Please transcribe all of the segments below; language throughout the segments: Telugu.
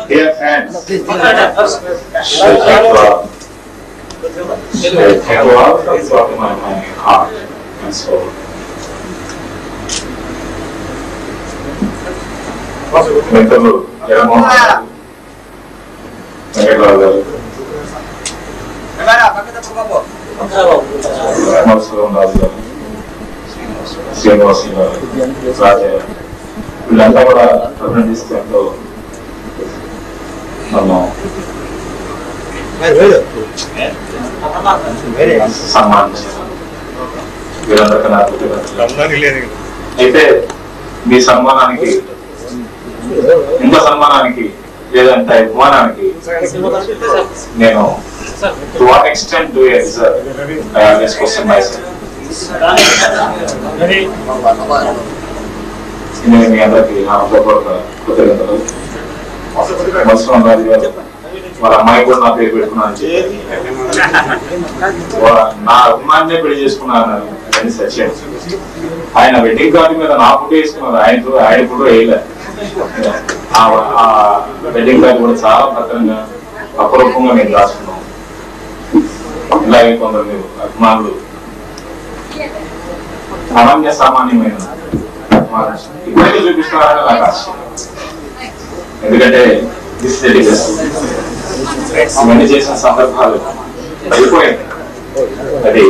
Dear friends, thank you all from the bottom of my heart and soul. మిత్రులు జగన్మోహన్ వెంకటరావు గారు, మధుసూదన్ రాజు గారు, శ్రీనివాస్ గారు, రాజయ్య, వీళ్ళంతా కూడా ప్రకటిస్తూ నన్ను సన్మానించారు. వీరందరికీ నా కృతజ్ఞతలు. అయితే మీ సన్మానానికి, ఇంత సన్మానానికి లేదంటే అభిమానానికి నేను to what extent do you deserve? I always question myself. నేను మీ అందరికీ నా హృదయపూర్వక కృతజ్ఞతలు. మధుసూదన్ రాజు గారు వాళ్ళ అమ్మాయి కూడా నా పేరు పెట్టుకున్నాను చెప్పి నా అభిమాన్నే పెళ్లి చేసుకున్నాను అని సత్యం. ఆయన వెడ్డింగ్ కార్డు మీద నా ఫోటో వేసుకున్నారు, ఆయన ఫోటో వేయలే. ఆ వెడ్డింగ్ కార్డు కూడా చాలా భద్రంగా అపరూపంగా నేను రాసుకున్నాను. ఇలాగే కొందరు మీరు అభిమానులు అనన్య సామాన్యమైన ఇప్పటికీ చూపిస్తున్నారని నాకు ఆశ్చర్యం. ఎందుకంటే ఇవన్నీ చేసిన సందర్భాలు అయిపోయింది. అది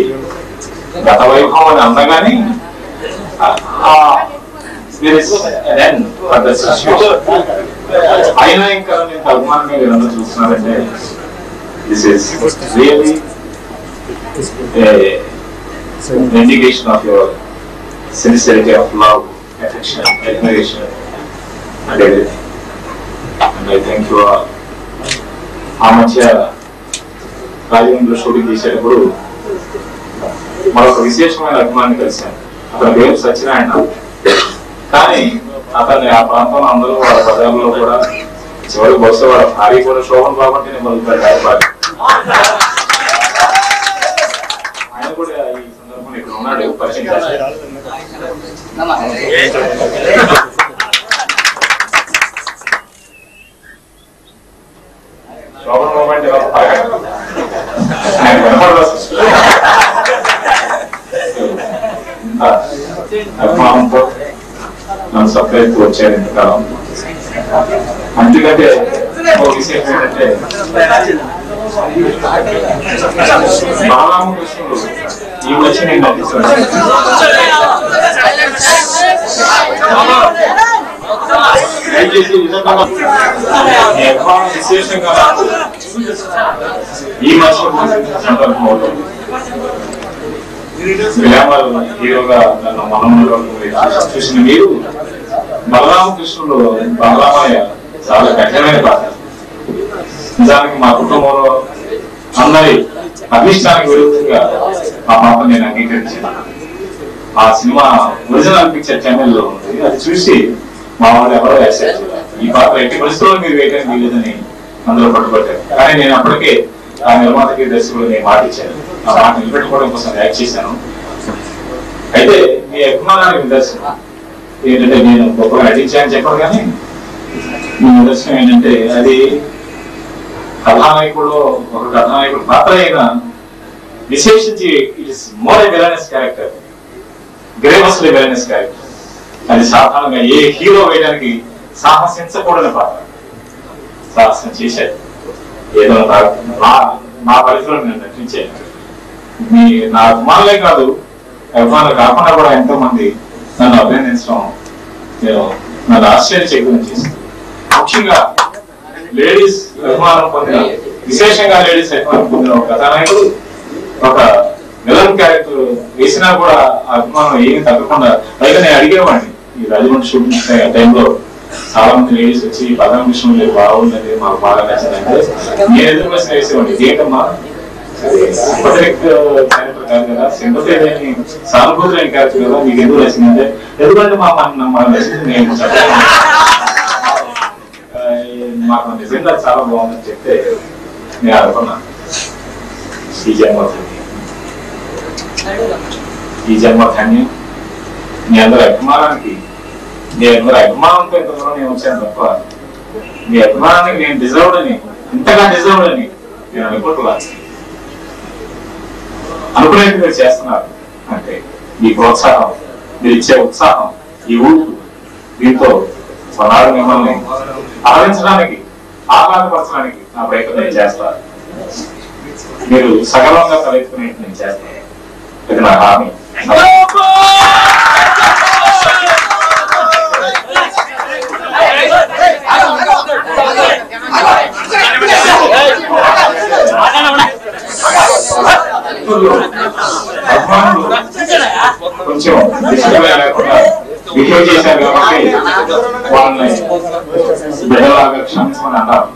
గత వైభవం అని అందగానే అయినా ఇంకా నేను అభిమానంగా మీరందరూ చూస్తున్నారంటే this is really vindication of your sincerity of love, affection, admiration and everything. And I thank you all. ఆ మధ్య రాజమండ్రిలో షూటింగ్ చేసేటప్పుడు మరొక విశేషమైన అభిమాని కలిశాను. అతని పేరు సత్యనారాయణ. కానీ అతన్ని ఆ ప్రాంతంలో అందరూ వాళ్ళ ప్రజల్లో కూడా చివరికి బహుశా వాళ్ళ భార్య కూడా శోభన్ బాబంటే మొదలుపెట్టారు. ఆయన కూడా ఈ సందర్భంలో ఇక్కడ ఉన్నాడు, పరిచయం చేశారు. శోభన్ బాబంటే అభిమానంతో నన్ను సపరేట్ వచ్చారు ఇంతకాలం. అందుకంటే విశేషం ఏంటంటే బాలరామకృష్ణుడు ఈ వచ్చి నేను నటిస్తున్నాను. దయచేసి విశేషంగా ఈ మధ్య సందర్భం అవుతుంది. గ్లామర్ హీరోగా నన్ను మనములో చూసిన మీరు బలరామకృష్ణుడు బలరామయ్య చాలా కఠినమైన పాత్ర. నిజానికి మా కుటుంబంలో అందరి అభిష్టానికి విరుద్ధంగా ఆ పాత్ర నేను అంగీకరించాను. ఆ సినిమా ఒరిజినల్ పిక్చర్ ఛానల్లో ఉంది, అది చూసి మా వాళ్ళు ఎవరో వేసారు ఈ పాత్ర ఎట్టి పరిస్థితుల్లో మీరు వేయడానికి వీలేదని అందరూ పట్టుబట్టారు. కానీ నేను అప్పటికే ఆ నిర్మాతకి దర్శకుడు నేను మాట ఇచ్చాను. ఆ మాట నిలబెట్టుకోవడం కోసం యాక్ట్ చేశాను. అయితే మీ అభిమానానికి నిదర్శనం ఏంటంటే, నేను గొప్పగా నటించానని చెప్పను కానీ మీ నిదర్శనం ఏంటంటే, అది కథానాయకుడు ఒక కథానాయకుడు పాత్ర అయినా విశేషించి it is more a villainous character, గ్రేమస్లీ విలనస్ క్యారెక్టర్. అది సాధారణంగా ఏ హీరో వేయడానికి సాహసించకూడని పాత్ర సాహసం చేశారు. ఏదో నా పరిధిలో నేను నటించాను. నా అభిమానులే కాదు, అభిమానులు కాకుండా కూడా ఎంతో మంది నన్ను అభినందించడం నన్ను ఆశ్చర్యచకితం చేసింది. ముఖ్యంగా లేడీస్ అభిమానం పొందిన, విశేషంగా లేడీస్ అభిమానం పొందిన ఒక కథానాయకుడు ఒక విలన్ క్యారెక్టర్ వేసినా కూడా అభిమానం ఏమి తగ్గకుండా. పైగా నేను అడిగేవాడిని ఈ రాజమండ్రి షూటింగ్ టైంలో చాలా మంది లేడీస్ వచ్చి పదం విషయం లేదు బాగుందండి, మాకు బాగా నచ్చిందంటే నేను ఎదురు ప్రశ్న వేసేవాడిని, ఏంటమ్మా సింపథెటిక్ క్యారెక్టర్ కాదు కదా, సింపథీ లేని సానుభూతి లేని క్యారెక్టర్ కదా. మీకు ఎందుకు నచ్చిందంటే ఎందుకంటే మన నచ్చింది నేను చెప్పాను, మాకు నిజంగా చాలా బాగుందని చెప్తే నేను అనుకున్నాను. ఈ జన్మ ధన్యం. మీ అందరి అభిమానానికి, మీ అందరి అభిమానంతో ఇంతలో నేను వచ్చాను తప్ప మీ అభిమానానికి నేను డిజర్వ్డ్ అని, ఇంతగా డిజర్వ్డ్ అని నేను అనుకుంటున్నాను. అనుకునేది మీరు చేస్తున్నారు అంటే ఈ ప్రోత్సాహం, మీరు ఇచ్చే ఉత్సాహం, ఈ ఊపు, దీంతో కొన్నాళ్ళు మిమ్మల్ని ఆదరించడానికి, ఆహ్లాదపరచడానికి నా ప్రయత్నం నేను చేస్తాను. మీరు సగలంగా తలెత్తుకునేట్టు నేను చేస్తాను. ఇది నా హామీ. అభిమానులు కొంచెం లేకుండా బిహేవ్ చేశారు కాబట్టి వాళ్ళని బిడ్డలాగా క్షమించమని అన్నారు.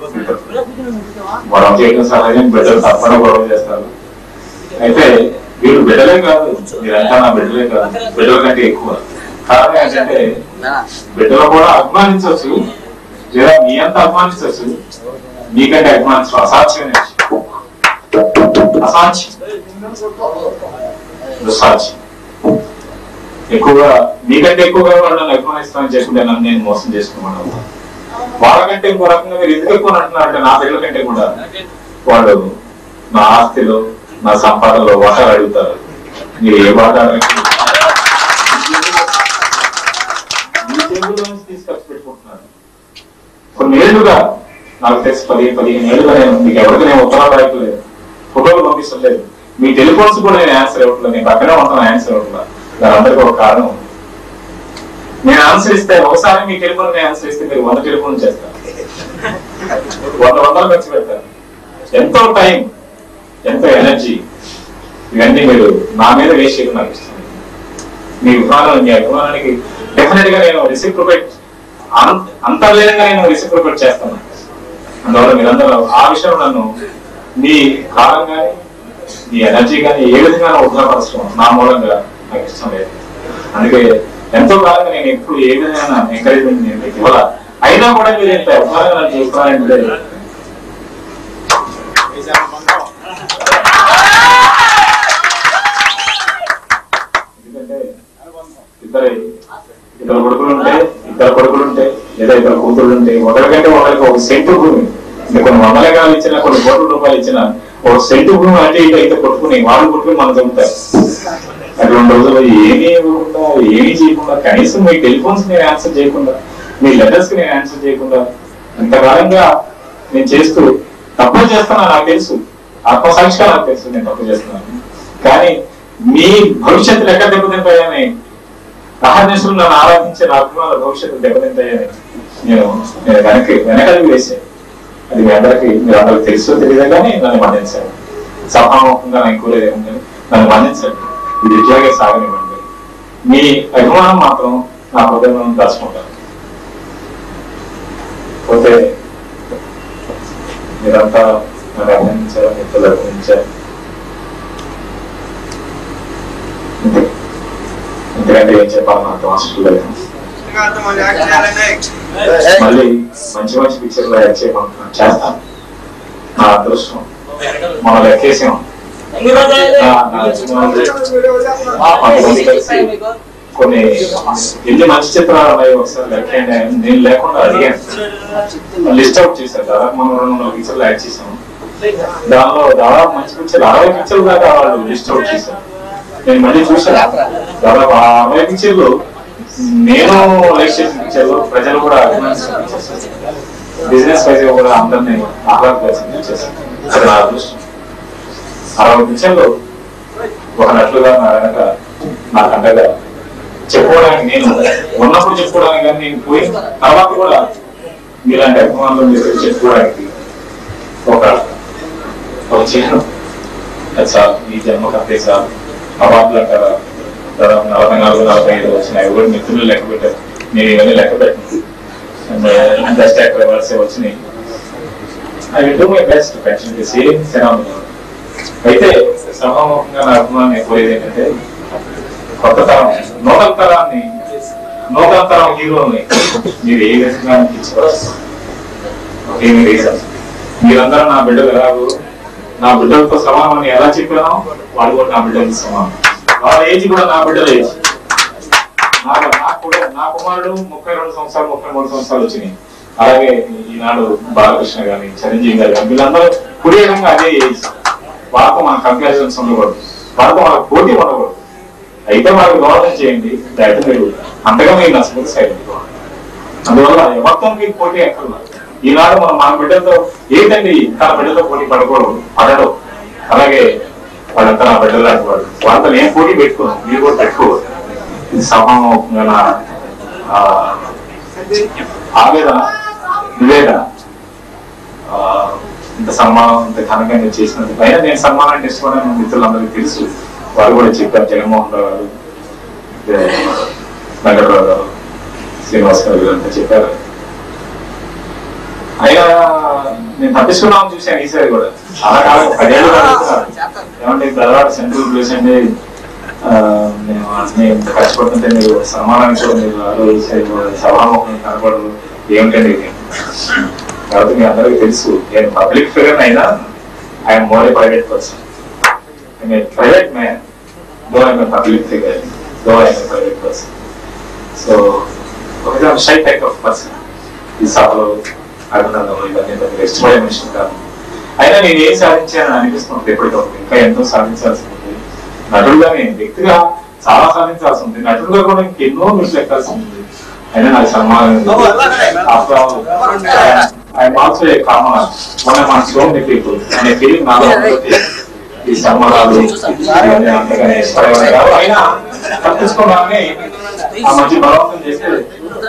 గొడవ చేయడం సహజం, బిడ్డలు తప్పకుండా గొడవ చేస్తారు. అయితే వీళ్ళు బిడ్డలే కాదు, మీరంతా నా బిడ్డలే కాదు, బిడ్డల కంటే ఎక్కువ. కారణం ఏంటంటే బిడ్డలు కూడా అభిమానించవచ్చు, లేదా మీ అంత అభిమానించవచ్చు, మీకంటే అభిమానించడం అసాధ్యమైన విషయం. అసాధ్యం, దుస్సాధ్యం. ఎక్కువగా మీకంటే ఎక్కువగా వాళ్ళని అభిమానిస్తామని చెప్పుకుంటే నన్ను నేను మోసం చేసుకున్నాను. వాళ్ళకంటే ఇంకో రకంగా మీరు ఎందుకు ఎక్కువ అంటున్నారంటే నా బిడ్డల కంటే కూడా వాళ్ళు నా ఆస్తిలో, నా సంపాదనలో వాటాలు అడుగుతారు. మీరు ఏ వాటాలు తీసుకొచ్చి పెట్టుకుంటున్నారు. కొన్ని ఏళ్లుగా నాకు తెలిసి 10-15 ఏళ్ళుగా నేను మీకు ఎవరికి నేను ఉత్తరాలు రాయట్లేదు, ఫోటోలు పంపిస్తలేదు, మీ టెలిఫోన్స్ కూడా నేను ఆన్సర్ ఇవ్వట్లేదు, నేను పక్కనే ఉంటాను ఆన్సర్ ఇవ్వట్లేదు. దాని అందరికీ ఒక కారణం, నేను ఆన్సర్ ఇస్తే ఒకసారి మీ టెలిఫోన్ నేను ఆన్సర్ ఇస్తే మీరు 100 టెలిఫోన్ చేస్తారు, 100 ఖర్చు పెడతారు. ఎంతో టైం, ఎంతో ఎనర్జీ, ఇవన్నీ మీరు నా మీద వేస్ట్ చేయడం నాకు ఇష్టం. మీ అభిమానానికి డెఫినెట్ గా నేను రెసిప్రొకేట్, అంతర్లీనంగా నేను రెసిప్రొకేట్ చేస్తాను. అందువల్ల మీరందరూ ఆ విషయంలో నన్ను మీ కాలం కానీ మీ ఎనర్జీ కానీ ఏ విధంగా ఉద్యోగపరచడం నా మూలంగా నాకు ఇష్టం లేదు. అందుకే ఎంతో కాలంగా నేను ఎప్పుడు ఏ విధంగా ఎంకరేజ్మెంట్ నేను మీకు ఇవ్వాల, అయినా కూడా మీరు ఎంత అభిమానంగా నన్ను చూస్తున్నారంటే ఇద్దరు కొడుకులుంటే లేదా ఇద్దరు కూతురుంటే ఒకరికంటే ఒకరికి ఒక సెంటు భూమి, కొన్ని 100 ఎకరాలు ఇచ్చినా, కొన్ని కోట్ల రూపాయలు ఇచ్చినా, ఒక సెంటు భూమి అంటే ఇదైతే కొట్టుకుని వాళ్ళు కొట్టుకుని మనం చదువుతారు. అటువంటి రోజుల్లో ఏమీ ఇవ్వకుండా, ఏమీ చేయకుండా, కనీసం మీ టెలిఫోన్స్ నేను ఆన్సర్ చేయకుండా, మీ లెటర్స్ కి నేను ఆన్సర్ చేయకుండా ఇంతకాలంగా నేను చేస్తూ తప్పులు చేస్తున్నా నాకు తెలుసు, ఆత్మసాక్షిగా నాకు తెలుసు నేను తప్పు చేస్తున్నాను. కానీ మీ భవిష్యత్తులు ఎక్కడ దెబ్బతింటాయని, అహర్నిశలు నన్ను ఆరాధించే నా అభిమానుల భవిష్యత్తు దెబ్బతింటాయని నేను వెనకడికి వేసాను. అది మీ అందరికీ, మీరు అందరికి తెలుసో తెలియదు కానీ నన్ను మన్నించాను. సభాముఖంగా నేను కోరేదేమంటే నన్ను మన్నించండి, ఇది ఇట్లాగే సాగనివ్వండి. మీ అభిమానం మాత్రం నా హృదయంలో దాచుకుంటాను. పోతే మీరంతా నన్ను అభినందించారు, మిత్రులు అభినందించారు. ఎందుకంటే ఏం చెప్పాలి నాకు అవసరం లేదు. మళ్ళీ మంచి మంచి పిక్చర్లో యాక్ట్ చేయమంటున్నాను, చేస్తాను. నా అదృష్టం మనం లెక్కేసాం. కొన్ని ఎన్ని మంచి చిత్రాలు ఉన్నాయి ఒకసారి లెక్కండి. నేను లేకుండా అడిగాను, లిస్ట్ అవుట్ చేశాను. దాదాపు మనం 200 పిక్చర్లు యాడ్ చేసాం. దానిలో దాదాపు మంచి పిక్చర్లు 60 పిక్చర్లు దాకా వాళ్ళు లిస్ట్ అవుట్ చేశారు. నేను మళ్ళీ చూసాను, దాదాపు 60 పిక్చర్లు నేను లైక్ చేసిన పిక్చర్లు ప్రజలు కూడా అభిమానించిన పిక్చర్స్, బిజినెస్ వైజ్ కూడా అందరినీ ఆహ్లాదపరిచిన పిక్చర్స్. అది నా అదృష్టం. 60 పిక్చర్లు ఒక నటులుగా నా వెనక నాకు అండగా చెప్పుకోవడానికి, నేను ఉన్నప్పుడు చెప్పుకోవడానికి కానీ నేను పోయిన తర్వాత కూడా మీలాంటి అభిమానులు చెప్పుకోవడానికి ఒక చిహ్నం. అది చాలు, ఈ జన్మకు అంతే చాలు. అవార్డులు అంటారా, దాదాపు 44-45 వచ్చినాయి. ఎవరు మిత్రులు లెక్క పెట్టారు, నేను ఇవన్నీ లెక్క పెట్టాను. బెస్ట్ యాక్టర్ అవార్డ్స్ వచ్చినాయి. I will do my best. Continue same phenomenal. అయితే సభాముఖంగా నా అభిమానం ఎక్కువైంది ఏంటంటే కొత్త తరం నూతన తరం హీరోని మీరు ఏ విధంగా అనిపించవచ్చు. ఒకే రీజన్, మీరందరూ నా బిడ్డలు ఎలాగో నా బిడ్డలతో సమానం ఎలా చెప్పానో వాళ్ళు కూడా నా బిడ్డలతో సమానం. వాళ్ళ ఏజ్ కూడా నా బిడ్డల ఏజ్. నా కుమారుడు 32 సంవత్సరాలు 33 సంవత్సరాలు వచ్చినాయి. అలాగే ఈనాడు బాలకృష్ణ గాని చిరంజీవి గారు కానీ వీళ్ళందరూ కుడియంగా అదే ఏజ్. వాళ్ళతో మన కంపారిజన్స్ ఉండకూడదు, వాళ్ళతో మనకు పోటీ ఉండకూడదు. అయితే వాళ్ళకి గౌరవం చేయండి, అయితే మీరు అంతగా మీరు నచ్చకపోతే సైడ్. అందువల్ల ఎవరితో మీకు పోటీ ఎక్కడ. ఈనాడు మనం మన బిడ్డలతో ఏంటండి తన బిడ్డలతో పోటీ పడడు. అలాగే వాళ్ళంతా నా బిడ్డలు లాంటి వాడు, వాళ్ళతో నేను పోటీ పెట్టుకున్నాను, మీరు కూడా పెట్టుకోవద్దు. ఇది సభాముఖంగా ఆవేదన నివేదన. ఇంత సన్మానం ఇంత ఘనంగా నేను చేసినందుకు అయినా నేను సన్మానాన్ని ఇష్టపడిన మిత్రులందరికీ తెలుసు. వారు కూడా చెప్పారు, జగన్మోహన్ రావు గారు, వెంకటరావు గారు, శ్రీనివాస్ గారు వీళ్ళంతా చెప్పారు. అయినా నేను తప్పించుకున్నామని చూశాను ఈసారి కూడా. చాలా కాలం 10 ఏళ్ళు ఏమంటే తర్వాత సెంట్రల్ ప్లేస్ అంటే మేము అన్ని ఇంత కష్టపడుతుంటే మీరు సన్మానానికి కూడా మీరు ఆలోచించారు, సభాముఖం కనపడదు ఏమిటండి. కాబట్టి మీ అందరికీ తెలుసు నేను పబ్లిక్ ఫిగర్ అయినా I'm more A private person. Private man though I'm a public figure, though I'm a private person. So ఒక షై టైప్ ఆఫ్ పర్సన్. ఈ సభలో అభినందనలు ఇవన్నీ మీరు ఇష్టపడే మనిషి కాదు. అయినా నేను ఏం సాధించానని అనిపిస్తుంది ఎప్పటికప్పుడు. ఇంకా ఎంతో సాధించాల్సి ఉంది. నటుడుగానే వ్యక్తిగా చాలా సాధించాల్సి ఉంది, నటుడుగా కూడా ఇంకెన్నో మిషన్ ఎక్కాల్సి ఉంది. అయినా నాకు సన్మానం అనే ఫీలింగ్ నాలో ఈ సన్మానాలు అంతగానే ఇష్టపడేవారు. అయినా తప్పించుకోవాలని ఆ మధ్య బలవంతం చేస్తే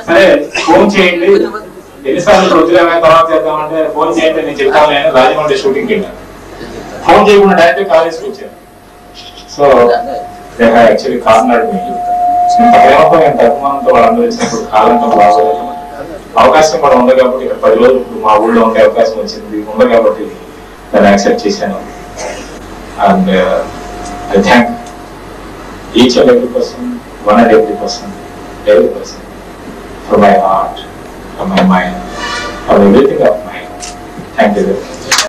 సరే ఫోన్ చేయండి, ఎన్నిసార్లు వదిలేమో తర్వాత చేద్దామంటే ఫోన్ చేయండి నేను చెప్తాను అని రాజమండ్రి షూటింగ్కి వెళ్ళాను. ఫోన్ చేయకుండా డైరెక్ట్ కాలేజ్కి వచ్చాను. సో యాక్చువల్లీ కాకినాడ ఇంత ప్రేమతో ఎంత అభిమానంతో వాళ్ళందరూ వచ్చినప్పుడు కాలంతో బాగోలేదు. అవకాశం కూడా ఉంది కాబట్టి ఇక్కడ 10 రోజులు ఇప్పుడు మా ఊళ్ళో ఉండే అవకాశం వచ్చింది ఉంది కాబట్టి నేను యాక్సెప్ట్ చేశాను. And I thank each and every person, one and every person from my heart, from my mind, from everything of mine. Thank you.